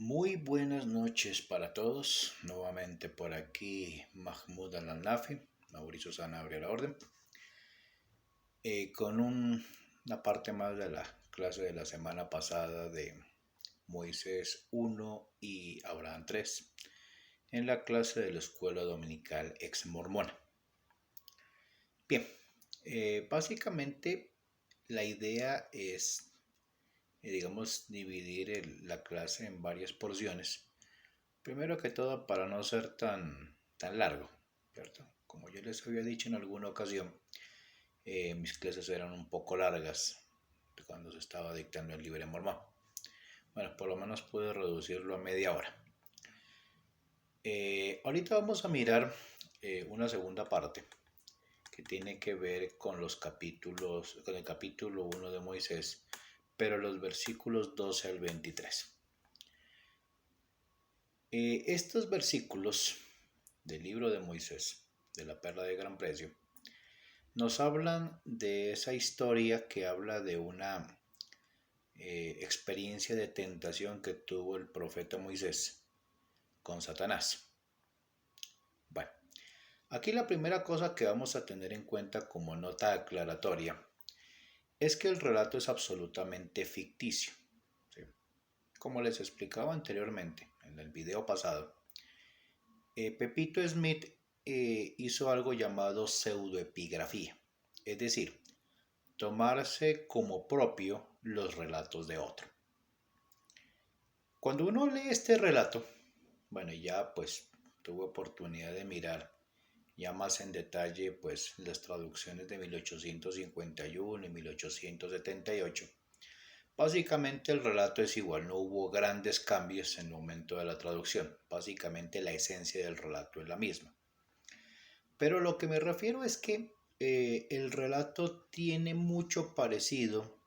Muy buenas noches para todos. Nuevamente por aquí Mahmoud Al-Nafi, Mauricio Sanabria a la orden, con una parte más de la clase de la semana pasada de Moisés 1 y Abraham 3, en la clase de la escuela dominical ex mormona. Bien, básicamente la idea es, dividir la clase en varias porciones. Primero que todo, para no ser tan largo, ¿cierto? Como yo les había dicho en alguna ocasión, mis clases eran un poco largas cuando se estaba dictando el Libre Mormón. Bueno, por lo menos pude reducirlo a media hora. Ahorita vamos a mirar una segunda parte que tiene que ver con los capítulos, con el capítulo 1 de Moisés, pero los versículos 12 al 23. Estos versículos del libro de Moisés, de la perla de gran precio, nos hablan de esa historia que habla de una experiencia de tentación que tuvo el profeta Moisés con Satanás. Bueno, aquí la primera cosa que vamos a tener en cuenta como nota aclaratoria es que el relato es absolutamente ficticio. ¿Sí? Como les explicaba anteriormente en el video pasado, Pepito Smith hizo algo llamado pseudoepigrafía, es decir, tomarse como propio los relatos de otro. Cuando uno lee este relato, bueno, ya pues tuve oportunidad de mirar ya más en detalle pues las traducciones de 1851 y 1878. Básicamente el relato es igual, no hubo grandes cambios en el momento de la traducción, básicamente la esencia del relato es la misma. Pero lo que me refiero es que el relato tiene mucho parecido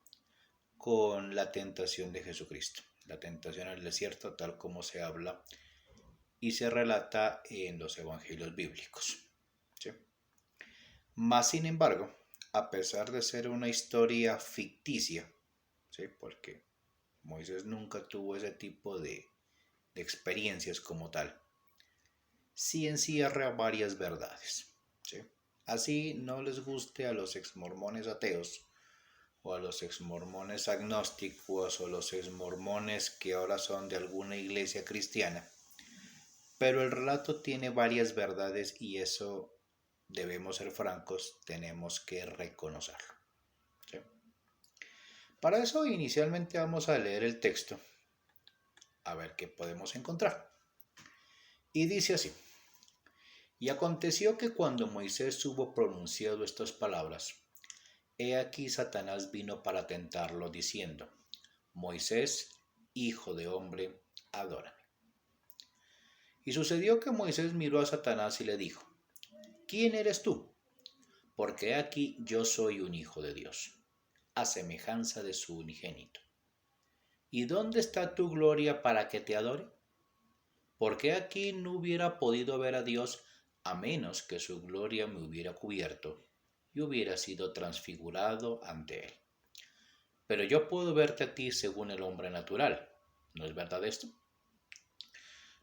con la tentación de Jesucristo, la tentación al desierto tal como se habla y se relata en los evangelios bíblicos. ¿Sí? Más sin embargo, a pesar de ser una historia ficticia, ¿sí? Porque Moisés nunca tuvo ese tipo de experiencias como tal, sí encierra varias verdades. ¿Sí? Así no les guste a los exmormones ateos, o a los exmormones agnósticos, o los exmormones que ahora son de alguna iglesia cristiana, pero el relato tiene varias verdades y eso, debemos ser francos, tenemos que reconocerlo. ¿Sí? Para eso inicialmente vamos a leer el texto, a ver qué podemos encontrar. Y dice así: Y aconteció que cuando Moisés hubo pronunciado estas palabras, he aquí Satanás vino para tentarlo, diciendo: Moisés, hijo de hombre, adórame. Y sucedió que Moisés miró a Satanás y le dijo: ¿Quién eres tú? Porque aquí yo soy un hijo de Dios, a semejanza de su unigénito. ¿Y dónde está tu gloria para que te adore? Porque aquí no hubiera podido ver a Dios a menos que su gloria me hubiera cubierto y hubiera sido transfigurado ante él. Pero yo puedo verte a ti según el hombre natural. ¿No es verdad esto?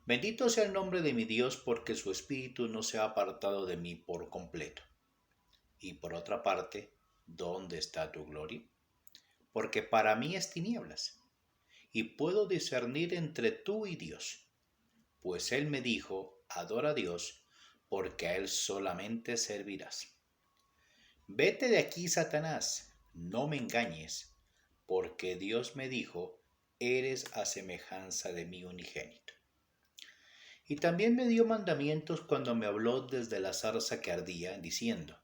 Bendito sea el nombre de mi Dios, porque su espíritu no se ha apartado de mí por completo. Y por otra parte, ¿dónde está tu gloria? Porque para mí es tinieblas, y puedo discernir entre tú y Dios. Pues él me dijo: adora a Dios, porque a él solamente servirás. Vete de aquí, Satanás, no me engañes, porque Dios me dijo: eres a semejanza de mi unigénito. Y también me dio mandamientos cuando me habló desde la zarza que ardía, diciendo: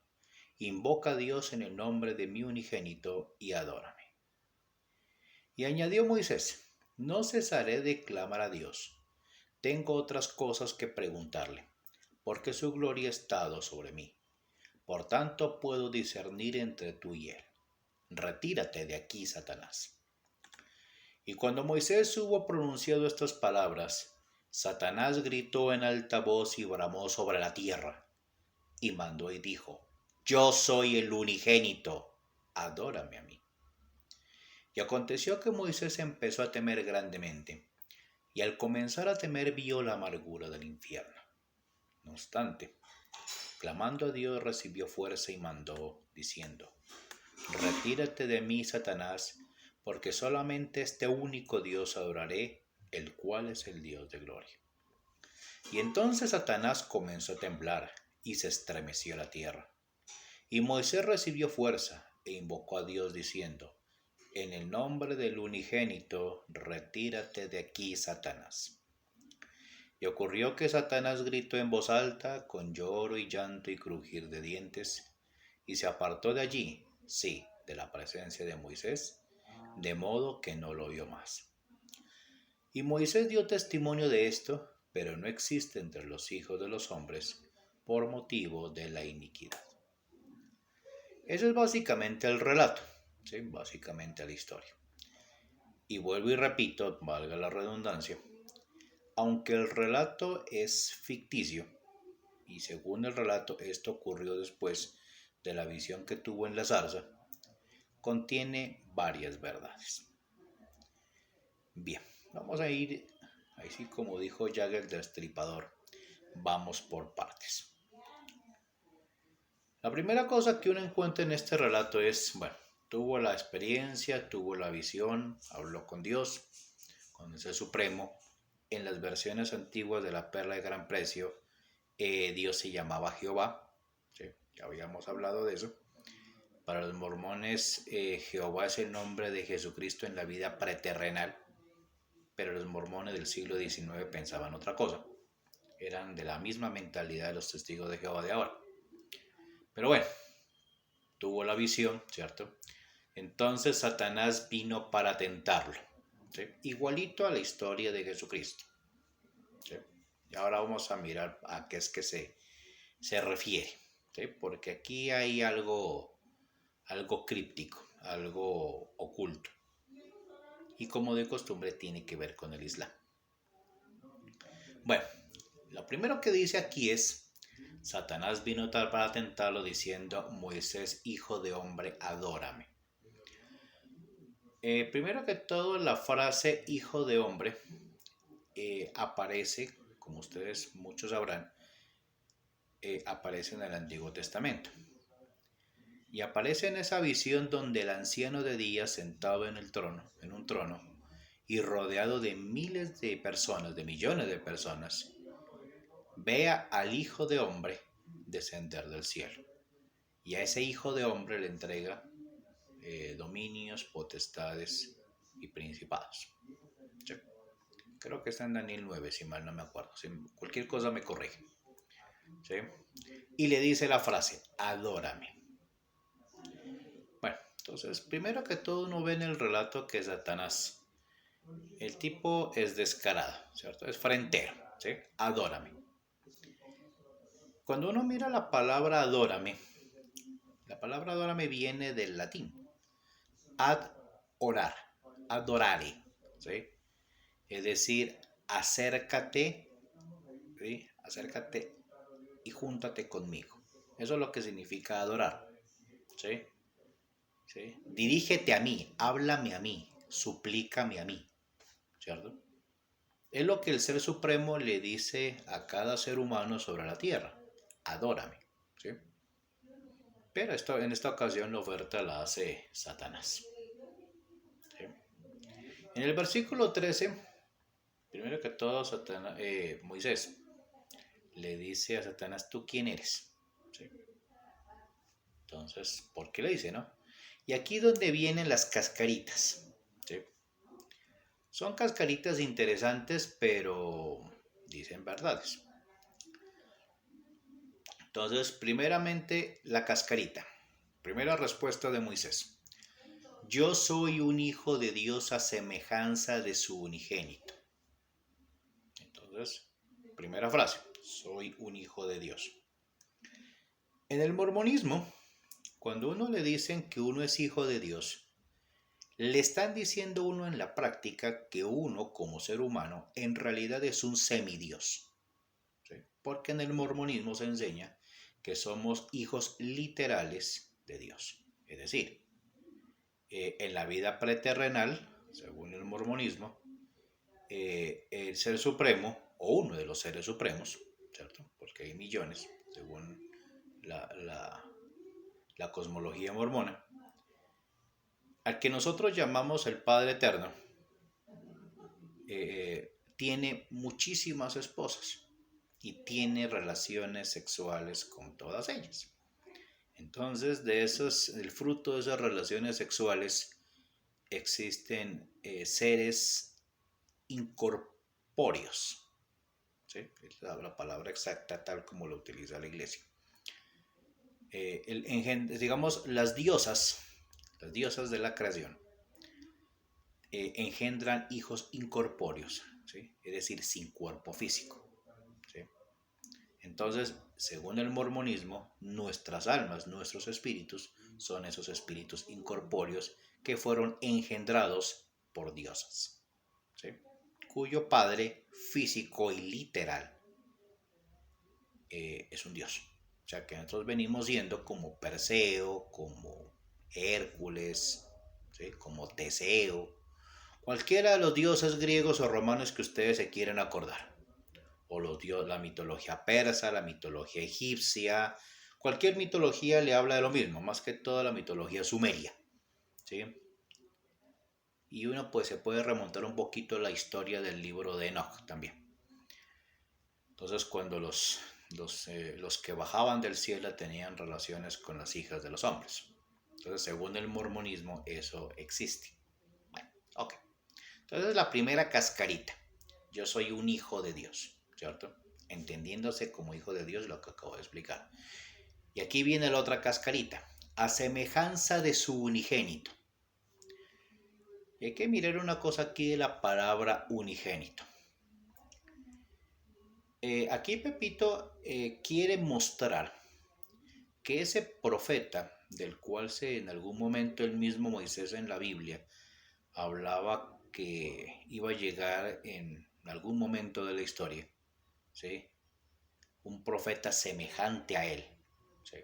invoca a Dios en el nombre de mi unigénito y adórame. Y añadió Moisés: no cesaré de clamar a Dios. Tengo otras cosas que preguntarle, porque su gloria ha estado sobre mí. Por tanto puedo discernir entre tú y él. Retírate de aquí, Satanás. Y cuando Moisés hubo pronunciado estas palabras, Satanás gritó en alta voz y bramó sobre la tierra, y mandó y dijo: yo soy el unigénito, adórame a mí. Y aconteció que Moisés empezó a temer grandemente, y al comenzar a temer vio la amargura del infierno. No obstante, clamando a Dios recibió fuerza y mandó, diciendo: Retírate de mí, Satanás, porque solamente este único Dios adoraré, el cual es el Dios de gloria. Y entonces Satanás comenzó a temblar y se estremeció la tierra. Y Moisés recibió fuerza e invocó a Dios diciendo: En el nombre del unigénito, retírate de aquí, Satanás. Y ocurrió que Satanás gritó en voz alta, con lloro y llanto y crujir de dientes, y se apartó de allí, sí, de la presencia de Moisés, de modo que no lo vio más. Y Moisés dio testimonio de esto, pero no existe entre los hijos de los hombres por motivo de la iniquidad. Ese es básicamente el relato, ¿sí? Básicamente la historia. Y vuelvo y repito, valga la redundancia, aunque el relato es ficticio, y según el relato esto ocurrió después de la visión que tuvo en la zarza, contiene varias verdades. Bien, vamos a ir, así como dijo Jack el Destripador, vamos por partes. La primera cosa que uno encuentra en este relato es, bueno, tuvo la experiencia, tuvo la visión, habló con Dios, con ese Supremo. En las versiones antiguas de la Perla de Gran Precio, Dios se llamaba Jehová, ¿sí? Ya habíamos hablado de eso. Para los mormones, Jehová es el nombre de Jesucristo en la vida preterrenal, pero los mormones del siglo XIX pensaban otra cosa. Eran de la misma mentalidad de los testigos de Jehová de ahora. Pero bueno, tuvo la visión, ¿cierto? Entonces Satanás vino para tentarlo, ¿sí? Igualito a la historia de Jesucristo, ¿sí? Y ahora vamos a mirar a qué es que se refiere, ¿sí? Porque aquí hay algo críptico, algo oculto. Y como de costumbre tiene que ver con el Islam. Bueno, lo primero que dice aquí es: Satanás vino tal para tentarlo diciendo: Moisés, hijo de hombre, adórame. Primero que todo, la frase hijo de hombre aparece, como ustedes muchos sabrán, aparece en el Antiguo Testamento. Y aparece en esa visión donde el anciano de días sentado en un trono, y rodeado de miles de personas, de millones de personas, vea al Hijo de Hombre descender del cielo. Y a ese Hijo de Hombre le entrega dominios, potestades y principados. ¿Sí? Creo que está en Daniel 9, si mal no me acuerdo. Si cualquier cosa me corrige. ¿Sí? Y le dice la frase: adórame. Bueno, entonces, primero que todo uno ve en el relato que Satanás, el tipo es descarado, ¿cierto? Es frentero, ¿sí? Adórame. Cuando uno mira la palabra adórame viene del latín. Ad orar, adorare, ¿sí? Es decir, acércate, ¿sí? Acércate y júntate conmigo. Eso es lo que significa adorar, ¿sí? ¿Sí? Dirígete a mí, háblame a mí, suplícame a mí, ¿cierto? Es lo que el Ser Supremo le dice a cada ser humano sobre la tierra: adórame, ¿sí? Pero en esta ocasión la oferta la hace Satanás, ¿sí? En el versículo 13, primero que todo, Moisés le dice a Satanás: ¿tú quién eres? ¿Sí? Entonces, ¿por qué le dice, no? Y aquí es donde vienen las cascaritas, ¿sí? Son cascaritas interesantes, pero dicen verdades. Entonces, primeramente, la cascarita. Primera respuesta de Moisés: yo soy un hijo de Dios a semejanza de su unigénito. Entonces, primera frase: soy un hijo de Dios. En el mormonismo, cuando uno le dicen que uno es hijo de Dios, le están diciendo uno en la práctica que uno, como ser humano, en realidad es un semidios, ¿sí? Porque en el mormonismo se enseña que somos hijos literales de Dios. Es decir, en la vida preterrenal, según el mormonismo, el ser supremo, o uno de los seres supremos, ¿cierto? Porque hay millones, según la cosmología mormona, al que nosotros llamamos el Padre Eterno, tiene muchísimas esposas y tiene relaciones sexuales con todas ellas. Entonces, el fruto de esas relaciones sexuales existen seres incorpóreos, ¿sí? Es la palabra exacta tal como lo utiliza la iglesia. Digamos, las diosas de la creación, engendran hijos incorpóreos, ¿sí? Es decir, sin cuerpo físico, ¿sí? Entonces, según el mormonismo, nuestras almas, nuestros espíritus, son esos espíritus incorpóreos que fueron engendrados por diosas, ¿sí? Cuyo padre físico y literal es un dios. O sea que nosotros venimos siendo como Perseo, como Hércules, ¿sí? Como Teseo, cualquiera de los dioses griegos o romanos que ustedes se quieran acordar. O la mitología persa, la mitología egipcia, cualquier mitología le habla de lo mismo, más que toda la mitología sumeria, ¿sí? Y uno pues se puede remontar un poquito a la historia del libro de Enoch también. Entonces cuando los que bajaban del cielo tenían relaciones con las hijas de los hombres. Entonces según el mormonismo eso existe. Bueno, ok. Entonces la primera cascarita. Yo soy un hijo de Dios, ¿cierto? Entendiéndose como hijo de Dios lo que acabo de explicar. Y aquí viene la otra cascarita. A semejanza de su unigénito. Y hay que mirar una cosa aquí de la palabra unigénito. Aquí Pepito quiere mostrar que ese profeta, del cual en algún momento el mismo Moisés en la Biblia hablaba que iba a llegar en algún momento de la historia, ¿sí? Un profeta semejante a él, ¿sí?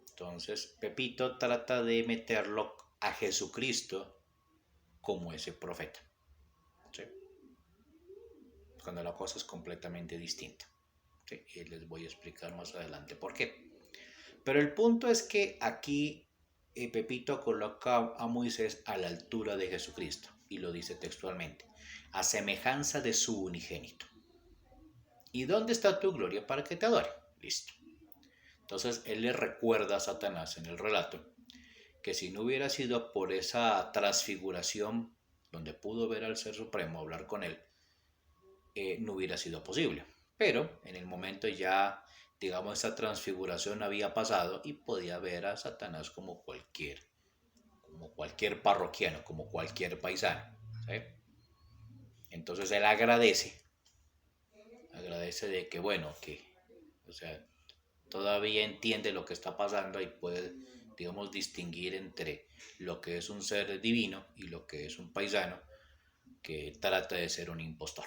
Entonces Pepito trata de meterlo a Jesucristo como ese profeta, ¿sí? Cuando la cosa es completamente distinta, ¿sí? Y les voy a explicar más adelante por qué. Pero el punto es que aquí Pepito coloca a Moisés a la altura de Jesucristo y lo dice textualmente, a semejanza de su unigénito. ¿Y dónde está tu gloria para que te adore? Listo. Entonces él le recuerda a Satanás en el relato que si no hubiera sido por esa transfiguración donde pudo ver al Ser Supremo, hablar con él, no hubiera sido posible. Pero en el momento ya, digamos, esa transfiguración había pasado y podía ver a Satanás como cualquier parroquiano, como cualquier paisano, ¿sí? Entonces él agradece de que, bueno, o sea, todavía entiende lo que está pasando y puede, digamos, distinguir entre lo que es un ser divino y lo que es un paisano que trata de ser un impostor.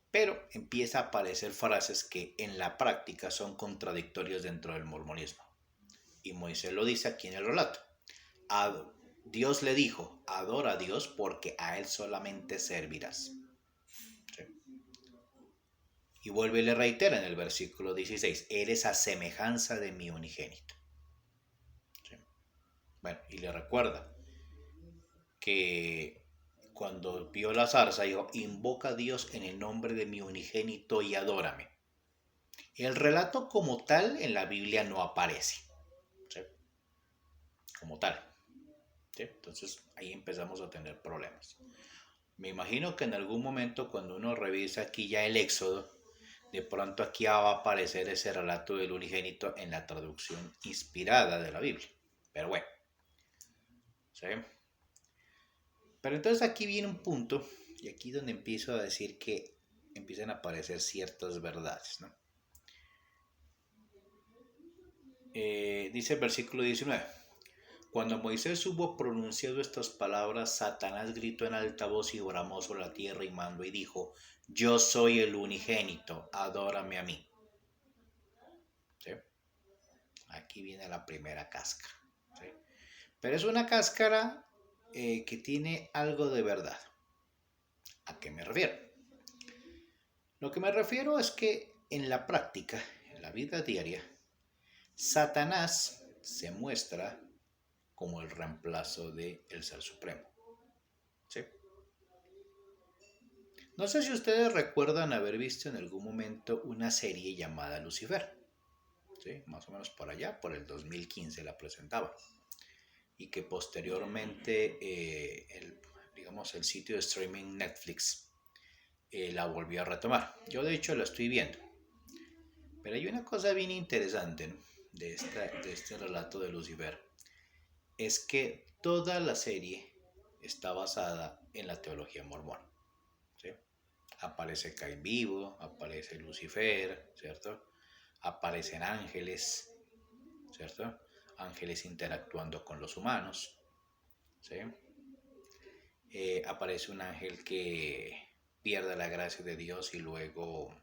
Pero empieza a aparecer frases que en la práctica son contradictorias dentro del mormonismo. Y Moisés lo dice aquí en el relato. Dios le dijo, adora a Dios porque a Él solamente servirás. ¿Sí? Y vuelve y le reitera en el versículo 16, eres a semejanza de mi unigénito. ¿Sí? Bueno, y le recuerda que cuando vio la zarza dijo, invoca a Dios en el nombre de mi unigénito y adórame. El relato como tal en la Biblia no aparece, ¿sí? Como tal, ¿sí? Entonces ahí empezamos a tener problemas. Me imagino que en algún momento cuando uno revisa aquí ya el Éxodo, de pronto aquí va a aparecer ese relato del unigénito en la traducción inspirada de la Biblia. Pero bueno, ¿sí? Pero entonces aquí viene un punto, y aquí donde empiezo a decir que empiezan a aparecer ciertas verdades, ¿no? Dice el versículo 19. Cuando Moisés hubo pronunciado estas palabras, Satanás gritó en alta voz y bramó sobre la tierra y mandó y dijo, yo soy el unigénito, adórame a mí. ¿Sí? Aquí viene la primera cáscara, ¿sí? Pero es una cáscara que tiene algo de verdad. ¿A qué me refiero? Lo que me refiero es que en la práctica, en la vida diaria, Satanás se muestra como el reemplazo del Ser Supremo. ¿Sí? No sé si ustedes recuerdan haber visto en algún momento una serie llamada Lucifer. ¿Sí? Más o menos por allá, por el 2015 la presentaba. Y que posteriormente el sitio de streaming Netflix la volvió a retomar. Yo de hecho la estoy viendo. Pero hay una cosa bien interesante, ¿no?, de este relato de Lucifer. Es que toda la serie está basada en la teología mormona. ¿Sí? Aparece Caín vivo, aparece Lucifer, ¿cierto? Aparecen ángeles, ¿cierto? Ángeles interactuando con los humanos, ¿sí? Aparece un ángel que pierde la gracia de Dios y luego,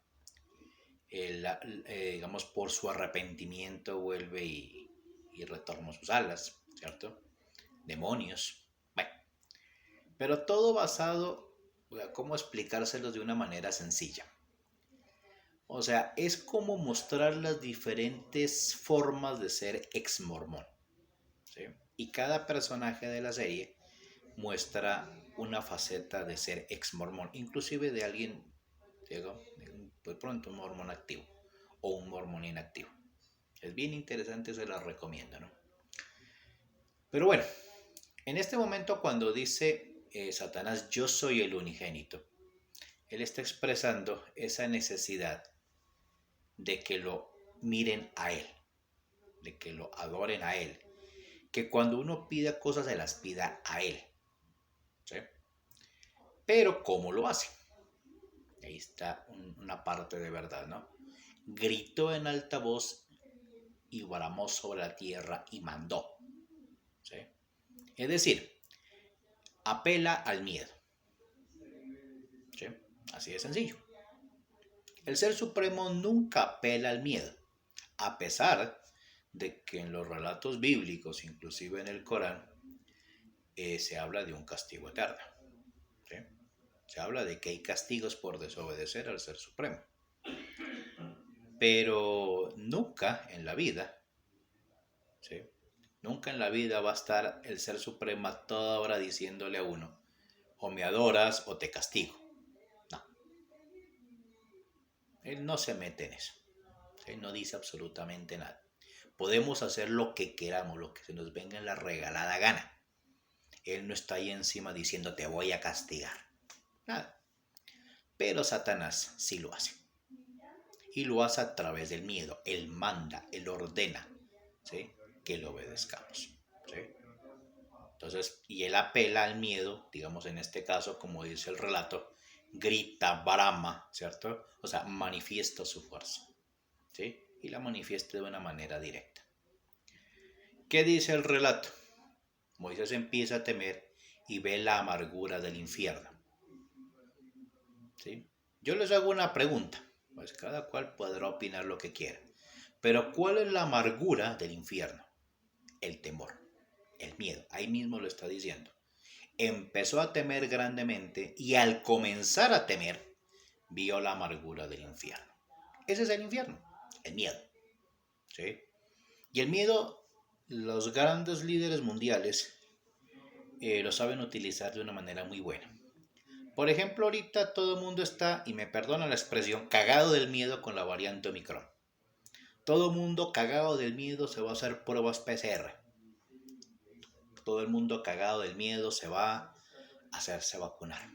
digamos, por su arrepentimiento vuelve y retorna sus alas, ¿cierto? Demonios. Bueno, pero todo basado, o sea, ¿cómo explicárselo de una manera sencilla? O sea, es como mostrar las diferentes formas de ser ex mormón, ¿sí? Y cada personaje de la serie muestra una faceta de ser ex mormón, inclusive de alguien, digo, de pronto un mormón activo o un mormón inactivo. Es bien interesante, se las recomiendo, ¿no? Pero bueno, en este momento cuando dice Satanás, yo soy el unigénito, él está expresando esa necesidad de que lo miren a él, de que lo adoren a él, que cuando uno pida cosas se las pida a él, ¿sí? Pero ¿cómo lo hace? Ahí está una parte de verdad, ¿no? Gritó en alta voz y bramó sobre la tierra y mandó, ¿sí? Es decir, apela al miedo, ¿sí? Así de sencillo. El Ser Supremo nunca apela al miedo, a pesar de que en los relatos bíblicos, inclusive en el Corán, se habla de un castigo eterno, ¿sí? Se habla de que hay castigos por desobedecer al Ser Supremo. Pero nunca en la vida, ¿sí?, nunca en la vida va a estar el Ser Supremo a toda hora diciéndole a uno, o me adoras o te castigo. No. Él no se mete en eso. Él no dice absolutamente nada. Podemos hacer lo que queramos, lo que se nos venga en la regalada gana. Él no está ahí encima diciendo te voy a castigar. Nada. Pero Satanás sí lo hace. Y lo hace a través del miedo. Él manda, él ordena, ¿sí?, que lo obedezcamos, ¿sí? Entonces, y él apela al miedo, digamos en este caso, como dice el relato, grita, brama, ¿cierto? O sea, manifiesta su fuerza, ¿sí? Y la manifiesta de una manera directa. ¿Qué dice el relato? Moisés empieza a temer y ve la amargura del infierno, ¿sí? Yo les hago una pregunta, pues cada cual podrá opinar lo que quiera, pero ¿cuál es la amargura del infierno? El temor, el miedo, ahí mismo lo está diciendo. Empezó a temer grandemente y al comenzar a temer, vio la amargura del infierno. Ese es el infierno, el miedo, ¿sí? Y el miedo, los grandes líderes mundiales lo saben utilizar de una manera muy buena. Por ejemplo, ahorita todo el mundo está, y me perdona la expresión, cagado del miedo con la variante Omicron. Todo el mundo cagado del miedo se va a hacer pruebas PCR. Todo el mundo cagado del miedo se va a hacerse vacunar,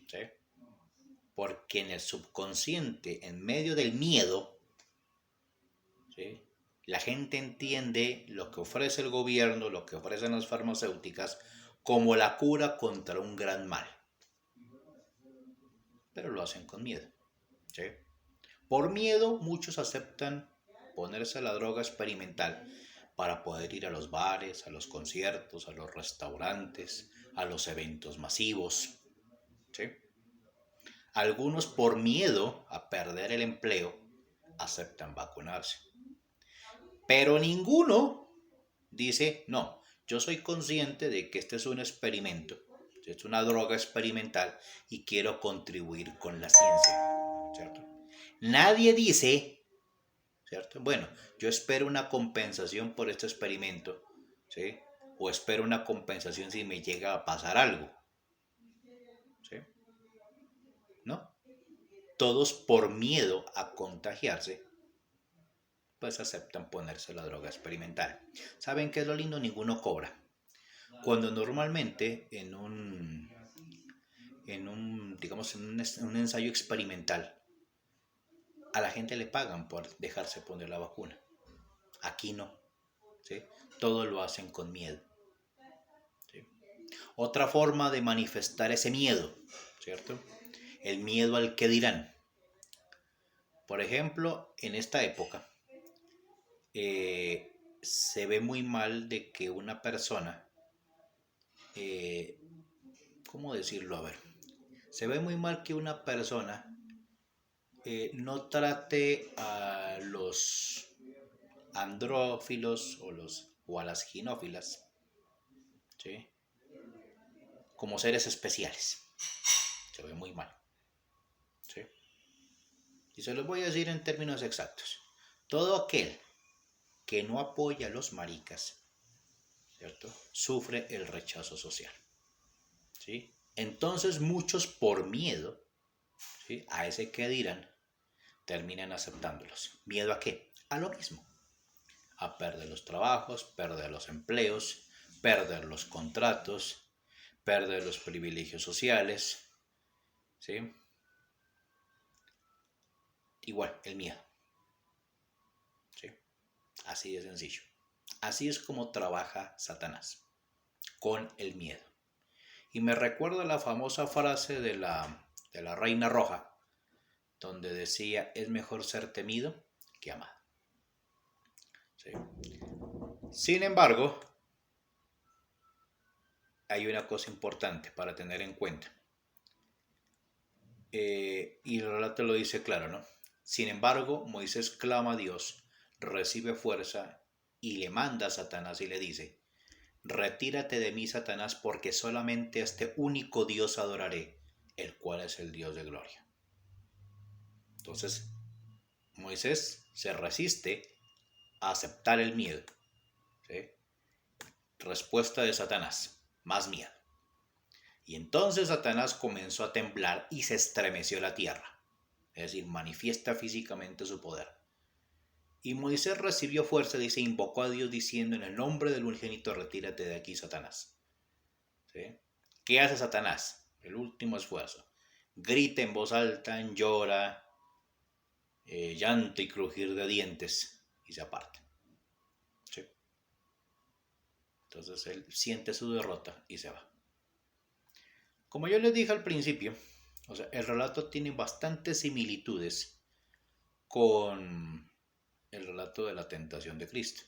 ¿sí? Porque en el subconsciente, en medio del miedo, ¿sí?, la gente entiende lo que ofrece el gobierno, lo que ofrecen las farmacéuticas, como la cura contra un gran mal. Pero lo hacen con miedo, ¿sí? Por miedo, muchos aceptan ponerse la droga experimental para poder ir a los bares, a los conciertos, a los restaurantes, a los eventos masivos, ¿sí? Algunos, por miedo a perder el empleo, aceptan vacunarse. Pero ninguno dice, no, Yo soy consciente de que este es un experimento, es una droga experimental y quiero contribuir con la ciencia, ¿cierto? Nadie dice, ¿cierto? Bueno, yo espero una compensación por este experimento, ¿sí? O espero una compensación si me llega a pasar algo, ¿sí? ¿No? Todos por miedo a contagiarse, pues aceptan ponerse la droga experimental. ¿Saben qué es lo lindo? Ninguno cobra. Cuando normalmente digamos, en un ensayo experimental, a la gente le pagan por dejarse poner la vacuna. Aquí no, ¿sí? Todo lo hacen con miedo, ¿sí? Otra forma de manifestar ese miedo, ¿cierto? El miedo al que dirán. Por ejemplo, en esta época, se ve muy mal de que una persona, eh, ¿cómo decirlo? A ver, se ve muy mal que una persona no trate a los andrófilos o a las ginófilas, ¿sí? Como seres especiales. Se ve muy mal, ¿sí? Y se los voy a decir en términos exactos. Todo aquel que no apoya a los maricas, ¿cierto? Sufre el rechazo social, ¿sí? Entonces muchos por miedo, ¿sí? A ese que dirán, terminan aceptándolos. ¿Miedo a qué? A lo mismo. A perder los trabajos, perder los empleos, perder los contratos, perder los privilegios sociales, ¿sí? Igual, el miedo, ¿sí? Así de sencillo. Así es como trabaja Satanás, con el miedo. Y me recuerda la famosa frase de la Reina Roja, donde decía, es mejor ser temido que amado, ¿sí? Sin embargo, hay una cosa importante para tener en cuenta. Y el relato lo dice claro, ¿no? Sin embargo, Moisés clama a Dios, recibe fuerza y le manda a Satanás y le dice, retírate de mí, Satanás, porque solamente a este único Dios adoraré, el cual es el Dios de gloria. Entonces, Moisés se resiste a aceptar el miedo, ¿sí? Respuesta de Satanás, más miedo. Y entonces Satanás comenzó a temblar y se estremeció la tierra, es decir, manifiesta físicamente su poder. Y Moisés recibió fuerza, dice, invocó a Dios diciendo, en el nombre del unigénito, retírate de aquí, Satanás, ¿sí? ¿Qué hace Satanás? El último esfuerzo. Grita en voz alta, llora, llanto y crujir de dientes y se aparta, ¿sí? Entonces él siente su derrota y se va. Como yo les dije al principio, o sea, el relato tiene bastantes similitudes con el relato de la tentación de Cristo.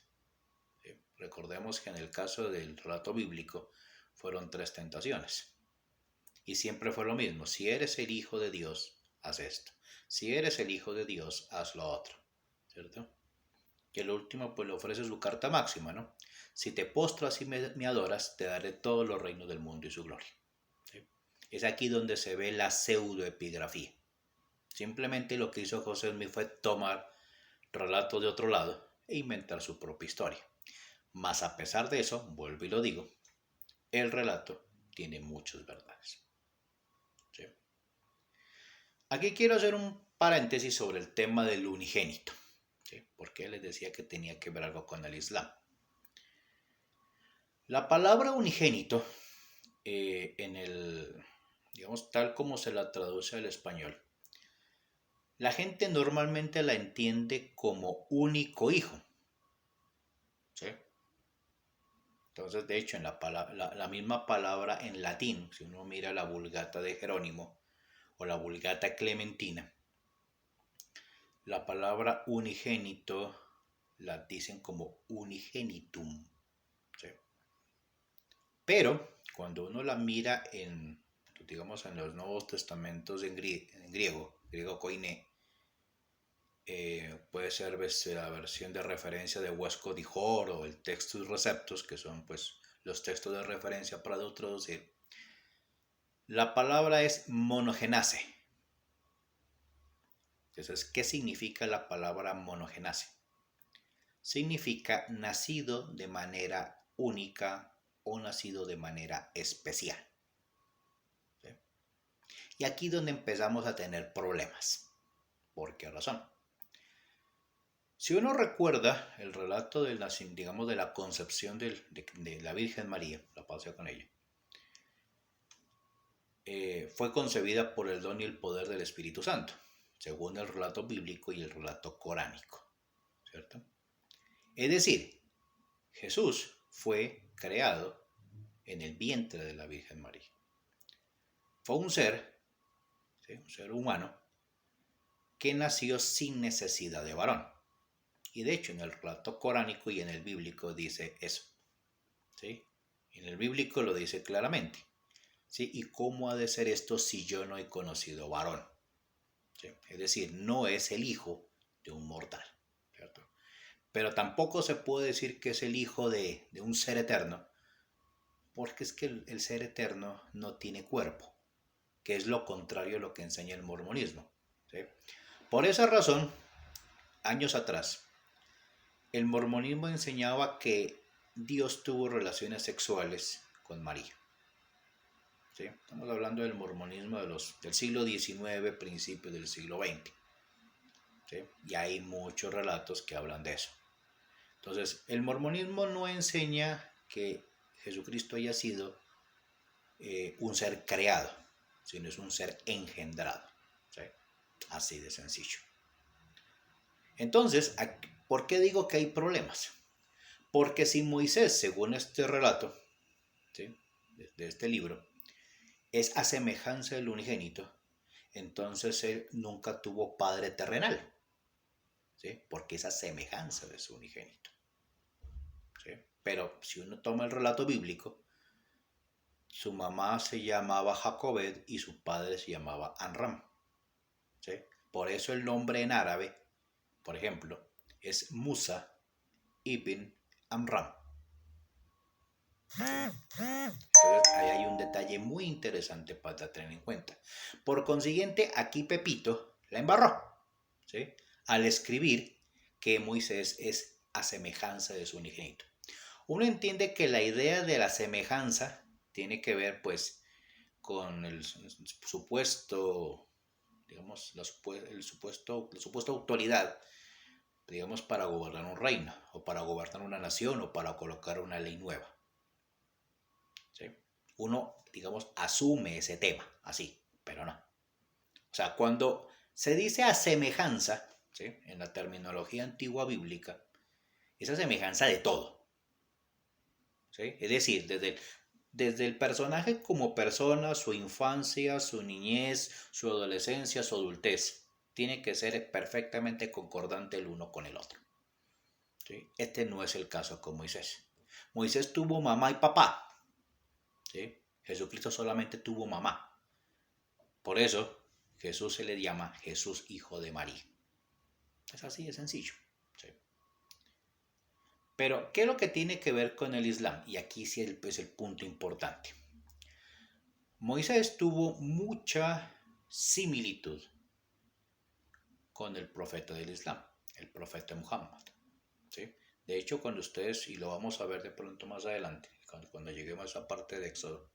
Recordemos que en el caso del relato bíblico fueron 3 tentaciones. Y siempre fue lo mismo. Si eres el Hijo de Dios, haz esto. Si eres el Hijo de Dios, haz lo otro, ¿cierto? Y el último pues le ofrece su carta máxima, ¿no? Si te postras y me adoras, te daré todos los reinos del mundo y su gloria, ¿sí? Es aquí donde se ve la pseudoepigrafía. Simplemente lo que hizo José Smith fue tomar relatos de otro lado e inventar su propia historia. Mas a pesar de eso, vuelvo y lo digo, el relato tiene muchas verdades, ¿sí? Aquí quiero hacer un paréntesis sobre el tema del unigénito, ¿sí? Porque les decía que tenía que ver algo con el Islam. La palabra unigénito, digamos, tal como se la traduce al español, la gente normalmente la entiende como único hijo, ¿sí? Entonces, de hecho, en la misma palabra en latín, si uno mira la Vulgata de Jerónimo o la Vulgata Clementina, la palabra unigénito la dicen como unigenitum, ¿sí? Pero cuando uno la mira digamos, en los Nuevos Testamentos en griego koiné, puede ser la versión de referencia de Westcott y Hort o el Textus Receptus, que son pues los textos de referencia para introducir. La palabra es monogenase. Entonces, ¿qué significa la palabra monogenase? Significa nacido de manera única o nacido de manera especial. ¿Sí? Y aquí es donde empezamos a tener problemas. ¿Por qué razón? Si uno recuerda el relato del digamos, de la concepción de la Virgen María, la paz sea con ella, fue concebida por el don y el poder del Espíritu Santo, según el relato bíblico y el relato coránico, ¿cierto? Es decir, Jesús fue creado en el vientre de la Virgen María. Fue un ser, ¿sí? Un ser humano, que nació sin necesidad de varón. Y de hecho en el relato coránico y en el bíblico dice eso, ¿sí? En el bíblico lo dice claramente, ¿sí? ¿Y cómo ha de ser esto si yo no he conocido varón? ¿Sí? Es decir, no es el hijo de un mortal, ¿cierto? Pero tampoco se puede decir que es el hijo de un ser eterno, porque es que el ser eterno no tiene cuerpo, que es lo contrario a lo que enseña el mormonismo, ¿sí? Por esa razón, años atrás, el mormonismo enseñaba que Dios tuvo relaciones sexuales con María. ¿Sí? Estamos hablando del mormonismo del siglo XIX, principios del siglo XX. ¿Sí? Y hay muchos relatos que hablan de eso. Entonces, el mormonismo no enseña que Jesucristo haya sido un ser creado, sino es un ser engendrado. ¿Sí? Así de sencillo. Entonces, ¿por qué digo que hay problemas? Porque si Moisés, según este relato, ¿sí? de este libro, es a semejanza del unigénito, entonces él nunca tuvo padre terrenal, ¿sí? Porque es a semejanza de su unigénito. ¿Sí? Pero si uno toma el relato bíblico, su mamá se llamaba Jacobed y su padre se llamaba Amram. ¿Sí? Por eso el nombre en árabe, por ejemplo, es Musa ibn Amram. Entonces ahí hay un detalle muy interesante para tener en cuenta. Por consiguiente, aquí Pepito la embarró, ¿sí? Al escribir que Moisés es a semejanza de su unigénito. Uno entiende que la idea de la semejanza tiene que ver pues con el supuesto, digamos, la supuesto autoridad, digamos, para gobernar un reino, o para gobernar una nación, o para colocar una ley nueva. ¿Sí? Uno, digamos, asume ese tema así, pero no. O sea, cuando se dice a semejanza, ¿sí? En la terminología antigua bíblica, es a semejanza de todo. ¿Sí? Es decir, desde el personaje como persona, su infancia, su niñez, su adolescencia, su adultez, tiene que ser perfectamente concordante el uno con el otro. ¿Sí? Este no es el caso con Moisés. Moisés tuvo mamá y papá. ¿Sí? Jesucristo solamente tuvo mamá. Por eso Jesús se le llama Jesús hijo de María. Es así de sencillo. ¿Sí? Pero, ¿qué es lo que tiene que ver con el Islam? Y aquí sí es el punto importante. Moisés tuvo mucha similitud con el profeta del Islam, el profeta Muhammad. ¿Sí? De hecho, cuando ustedes, y lo vamos a ver de pronto más adelante, cuando lleguemos a esa parte de Éxodo,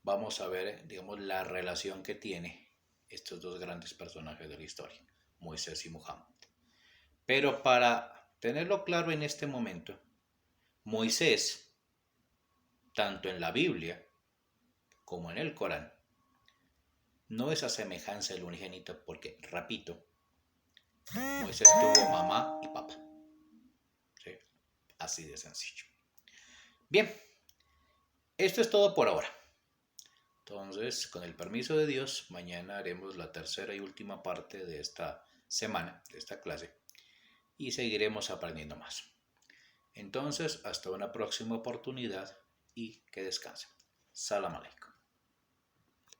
vamos a ver, digamos, la relación que tiene estos dos grandes personajes de la historia, Moisés y Muhammad. Pero para tenerlo claro en este momento, Moisés, tanto en la Biblia como en el Corán, no es a semejanza del unigénito porque, repito, Moisés tuvo mamá y papá. ¿Sí? Así de sencillo. Bien, esto es todo por ahora. Entonces, con el permiso de Dios, mañana haremos la tercera y última parte de esta semana, de esta clase, y seguiremos aprendiendo más. Entonces, hasta una próxima oportunidad y que descansen. Salam aleikum.